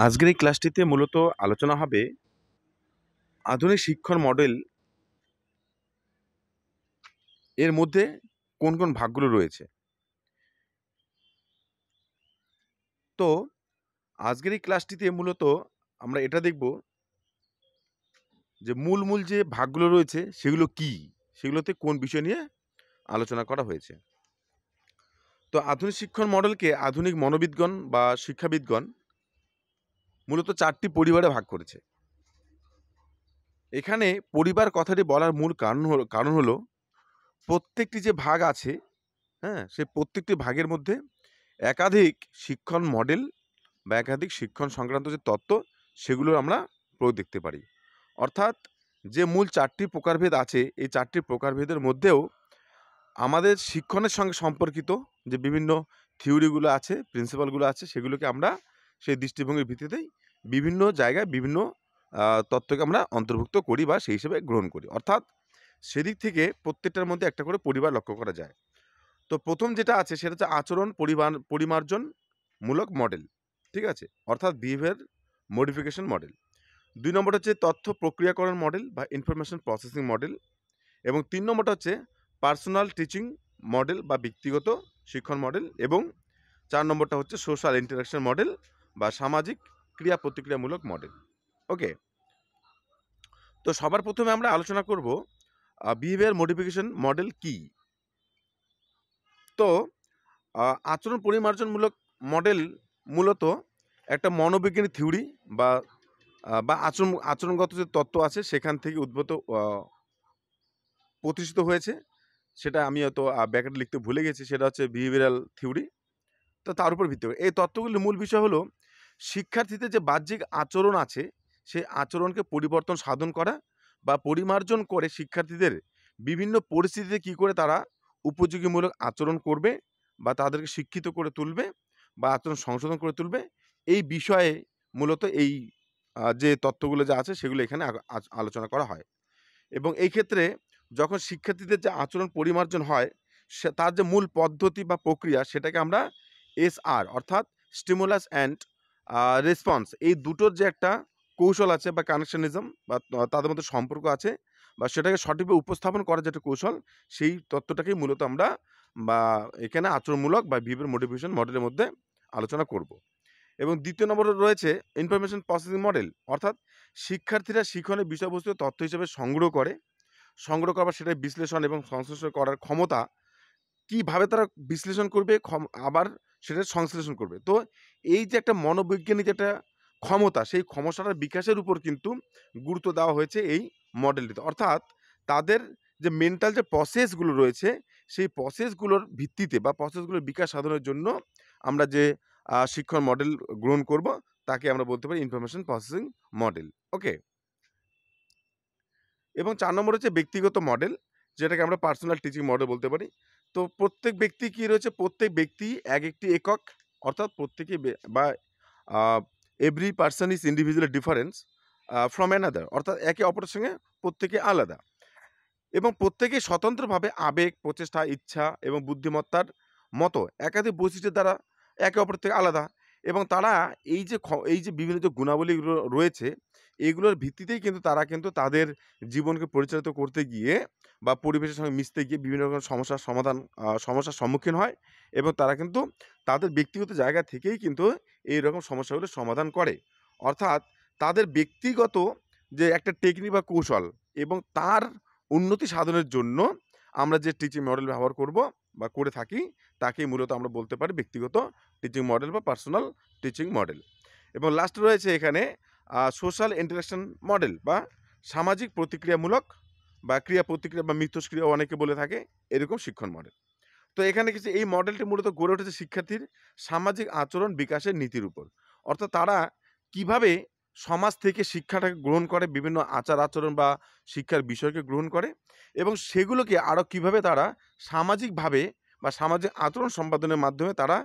আজকের এই ক্লাসটিতে মূলত আলোচনা হবে আধুনিক শিক্ষণ মডেল এর মধ্যে কোন কোন ভাগগুলো রয়েছে। তো আজকের এই ক্লাসটিতে মূলত আমরা এটা দেখব যে মূল যে ভাগগুলো রয়েছে সেগুলো কি, সেগুলোতে কোন বিষয় নিয়ে আলোচনা করা হয়েছে। তো আধুনিক শিক্ষণ মডেলকে আধুনিক মনোবিদগণ বা শিক্ষাবিদগণ মূলত 4টি পরিবারে ভাগ করেছে। এখানে পরিবার কথাটি বলার মূল কারণ হলো প্রত্যেকটি যে ভাগ আছে, হ্যাঁ, সেই প্রত্যেকটি ভাগের মধ্যে একাধিক শিক্ষণ মডেল বা একাধিক শিক্ষণ সংক্রান্ত যে তত্ত্ব সেগুলো আমরা প্রয়োগ দেখতে পারি। অর্থাৎ যে মূল 4টি প্রকারভেদ আছে, এই 4টি প্রকারভেদের মধ্যেও আমাদের শিক্ষণের সঙ্গে সম্পর্কিত যে বিভিন্ন থিওরিগুলো আছে, প্রিন্সিপালগুলো আছে, সেগুলোকে আমরা সেই দৃষ্টিভঙ্গির ভিত্তিতেই বিভিন্ন জায়গায় বিভিন্ন তত্ত্বকে আমরা অন্তর্ভুক্ত করি বা সেই হিসেবে গ্রহণ করি। অর্থাৎ সেদিক থেকে প্রত্যেকটার মধ্যে একটা করে পরিবার লক্ষ্য করা যায়। তো প্রথম যেটা আছে সেটা হচ্ছে আচরণ পরিমার্জনমূলক মডেল, ঠিক আছে, অর্থাৎ বিহেভিয়ার মডিফিকেশন মডেল। 2 নম্বর হচ্ছে তথ্য প্রক্রিয়াকরণ মডেল বা ইনফরমেশন প্রসেসিং মডেল, এবং 3 নম্বরটা হচ্ছে পার্সোনাল টিচিং মডেল বা ব্যক্তিগত শিক্ষণ মডেল, এবং 4 নম্বরটা হচ্ছে সোশ্যাল ইন্টারাকশন মডেল বা সামাজিক ক্রিয়া প্রতিক্রিয়ামূলক মডেল। ওকে, তো সবার প্রথমে আমরা আলোচনা করব বিহেভিয়ার মডিফিকেশন মডেল কি। তো আচরণ পরিমার্জনমূলক মডেল মূলত একটা মনোবিজ্ঞানী থিওরি বা আচরণগত যে তত্ত্ব আছে সেখান থেকে উদ্ভূত প্রতিষ্ঠিত হয়েছে। সেটা আমি হয়তো ব্যাকেটে লিখতে ভুলে গেছি, সেটা হচ্ছে বিহেভিয়ারাল থিওরি। তো তার উপর ভিত্তি করে এই তত্ত্বগুলির মূল বিষয় হলো শিক্ষার্থীদের যে বাহ্যিক আচরণ আছে সেই আচরণকে পরিবর্তন সাধন করা বা পরিমার্জন করে শিক্ষার্থীদের বিভিন্ন পরিস্থিতিতে কী করে তারা উপযোগীমূলক আচরণ করবে বা তাদেরকে শিক্ষিত করে তুলবে বা আচরণ সংশোধন করে তুলবে, এই বিষয়ে মূলত এই যে তত্ত্বগুলো যা আছে সেগুলো এখানে আলোচনা করা হয়। এবং এই ক্ষেত্রে যখন শিক্ষার্থীদের যে আচরণ পরিমার্জন হয় তার যে মূল পদ্ধতি বা প্রক্রিয়া সেটাকে আমরা SR অর্থাৎ স্টিমুলাস অ্যান্ড রেসপন্স, এই দুটোর যে একটা কৌশল আছে বা কানেকশনিজম বা তাদের মধ্যে সম্পর্ক আছে বা সেটাকে সঠিকভাবে উপস্থাপন করার যেটা কৌশল, সেই তত্ত্বটাকেই মূলত আমরা বা এখানে আচরণমূলক বা বিহেভিয়ার মডিফিকেশন মডেলের মধ্যে আলোচনা করব। এবং দ্বিতীয় নম্বরে রয়েছে ইনফরমেশন প্রসেসিং মডেল, অর্থাৎ শিক্ষার্থীরা শিক্ষণের বিষয়বস্তু তথ্য হিসেবে সংগ্রহ করার সেটা বিশ্লেষণ এবং সংশ্লেষণ করার ক্ষমতা, কিভাবে তারা বিশ্লেষণ করবে আবার সেটা সংশ্লেষণ করবে। তো এই যে একটা মনোবৈজ্ঞানিক একটা ক্ষমতা, সেই ক্ষমতাটার বিকাশের উপর কিন্তু গুরুত্ব দেওয়া হয়েছে এই মডেলটিতে। অর্থাৎ তাদের যে মেন্টাল যে প্রসেসগুলো রয়েছে সেই প্রসেসগুলোর ভিত্তিতে বা প্রসেসগুলোর বিকাশ সাধনের জন্য আমরা যে শিক্ষণ মডেল গ্রহণ করব তাকে আমরা বলতে পারি ইনফরমেশন প্রসেসিং মডেল। ওকে, এবং 4 নম্বর হচ্ছে ব্যক্তিগত মডেল, যেটাকে আমরা পার্সোনাল টিচিং মডেল বলতে পারি। তো প্রত্যেক ব্যক্তি কি রয়েছে, প্রত্যেক ব্যক্তি একটি একক, অর্থাৎ প্রত্যেকে বা every person is individually difference from another, অর্থাৎ একে অপরের সঙ্গে প্রত্যেকে আলাদা এবং প্রত্যেকে স্বতন্ত্রভাবে আবেগ, প্রচেষ্টা, ইচ্ছা এবং বুদ্ধিমত্তার মতো একাধিক বৈশিষ্ট্যের দ্বারা একে অপরের থেকে আলাদা, এবং তারা এই যে বিভিন্ন যে গুণাবলীগুলো রয়েছে এগুলোর ভিত্তিতেই কিন্তু তারা কিন্তু তাদের জীবনকে পরিচালিত করতে গিয়ে বা পরিবেশের সঙ্গে মিশতে গিয়ে বিভিন্ন রকম সমস্যার সম্মুখীন হয়, এবং তারা কিন্তু তাদের ব্যক্তিগত জায়গা থেকেই কিন্তু এইরকম সমস্যাগুলো সমাধান করে। অর্থাৎ তাদের ব্যক্তিগত যে একটা টেকনিক বা কৌশল এবং তার উন্নতি সাধনের জন্য আমরা যে টিচিং মডেল ব্যবহার করব বা করে থাকি তাকেই মূলত আমরা বলতে পারি ব্যক্তিগত টিচিং মডেল বা পার্সোনাল টিচিং মডেল। এবং লাস্টে রয়েছে এখানে সোশ্যাল ইন্টারাকশন মডেল বা সামাজিক প্রতিক্রিয়ামূলক বা ক্রিয়া প্রতিক্রিয়া বা মিথস্ক্রিয়া অনেকে বলে থাকে, এরকম শিক্ষণ মডেল। তো এখানে কিছু এই মডেলটি মূলত গড়ে উঠেছে শিক্ষার্থীর সামাজিক আচরণ বিকাশের নীতির উপর। অর্থাৎ তারা কিভাবে সমাজ থেকে শিক্ষাটাকে গ্রহণ করে, বিভিন্ন আচার আচরণ বা শিক্ষার বিষয়কে গ্রহণ করে এবং সেগুলোকে আরও কিভাবে তারা সামাজিকভাবে বা সামাজিক আচরণ সম্পাদনের মাধ্যমে তারা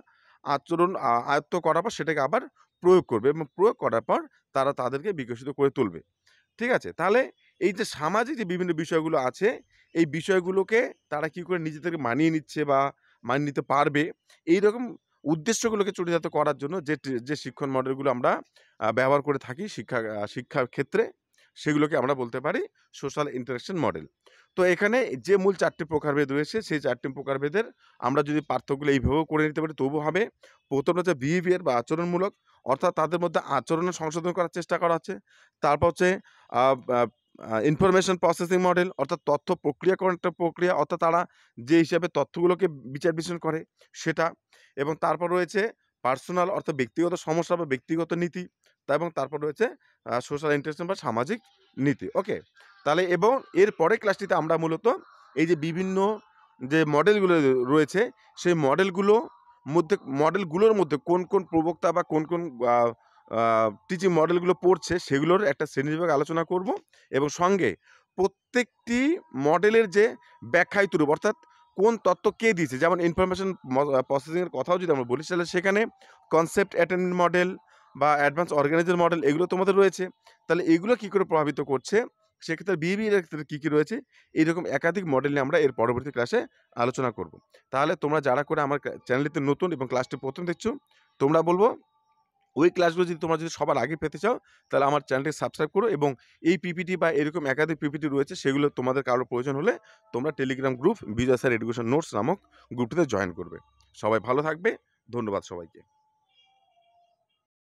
আচরণ আয়ত্ত করার পর সেটাকে আবার প্রয়োগ করবে এবং প্রয়োগ করার পর তারা তাদেরকে বিকশিত করে তুলবে। ঠিক আছে? তাহলে এই যে সামাজিক যে বিভিন্ন বিষয়গুলো আছে, এই বিষয়গুলোকে তারা কি করে নিজেদেরকে মানিয়ে নিচ্ছে বা মানিয়ে নিতে পারবে, এইরকম উদ্দেশ্যগুলোকে চরিতার্থ করার জন্য যে শিক্ষণ মডেলগুলো আমরা ব্যবহার করে থাকি শিক্ষার ক্ষেত্রে, সেগুলোকে আমরা বলতে পারি সোশ্যাল ইন্টারেকশন মডেল। তো এখানে যে মূল ৪ টি প্রকারভেদ রয়েছে, সেই ৪ টি প্রকারভেদের আমরা যদি পার্থক্যগুলো এইভাবেও করে নিতে পারি তবু হবে। ১ম হচ্ছে বিহেভিয়ার বা আচরণমূলক, অর্থাৎ তাদের মধ্যে আচরণের সংশোধন করার চেষ্টা করা হচ্ছে। তারপর হচ্ছে আ আ ইনফরমেশন প্রসেসিং মডেল, অর্থাৎ তথ্য প্রক্রিয়াকরণ একটা প্রক্রিয়া, অর্থাৎ তারা যে হিসাবে তথ্যগুলোকে বিচার বিশ্লেষণ করে সেটা। এবং তারপর রয়েছে পার্সোনাল, অর্থাৎ ব্যক্তিগত সমস্যা বা ব্যক্তিগত নীতি। এবং তারপর রয়েছে সোশ্যাল ইন্টারেকশন বা সামাজিক নীতি। ওকে? তাহলে এবং এর পরের ক্লাসটিতে আমরা মূলত এই যে বিভিন্ন যে মডেলগুলো রয়েছে, সেই মডেলগুলোর মধ্যে কোন প্রবক্তা বা কোন আ আ টিচিং মডেলগুলো পড়ছে সেগুলোর একটা শ্রেণীবিভাগ আলোচনা করব এবং সঙ্গে প্রত্যেকটি মডেলের যে ব্যাখ্যায়িত রূপ, অর্থাৎ কোন তত্ত্ব কে দিয়েছে, যেমন ইনফরমেশন প্রসেসিং এর কথাও যদি আমরা বলি তাহলে সেখানে কনসেপ্ট অ্যাটেনমেন্ট মডেল বা অ্যাডভান্স অর্গানাইজার মডেল এগুলো তোমাদের রয়েছে। তাহলে এগুলো কি করে প্রভাবিত করছে, সেক্ষেত্রে বিহেভিয়ার এর ক্ষেত্রে কি রয়েছে, এইরকম একাধিক মডেল নিয়ে আমরা এর পরবর্তী ক্লাসে আলোচনা করব। তাহলে তোমরা যারা করে আমার চ্যানেলটিতে নতুন এবং ক্লাসটি ১ম দেখছো, তোমরা বলবো ওই ক্লাসগুলো যদি তোমরা সবার আগে পেতে চাও, তাহলে আমার চ্যানেলটি সাবস্ক্রাইব করো এবং এই পিপিটি বা এরকম একাধিক পিপিটি রয়েছে, সেগুলো তোমাদের কারোর প্রয়োজন হলে তোমরা টেলিগ্রাম গ্রুপ বিজয় স্যার এডুকেশন নোটস নামক গ্রুপটিতে জয়েন করবে। সবাই ভালো থাকবে। ধন্যবাদ সবাইকে।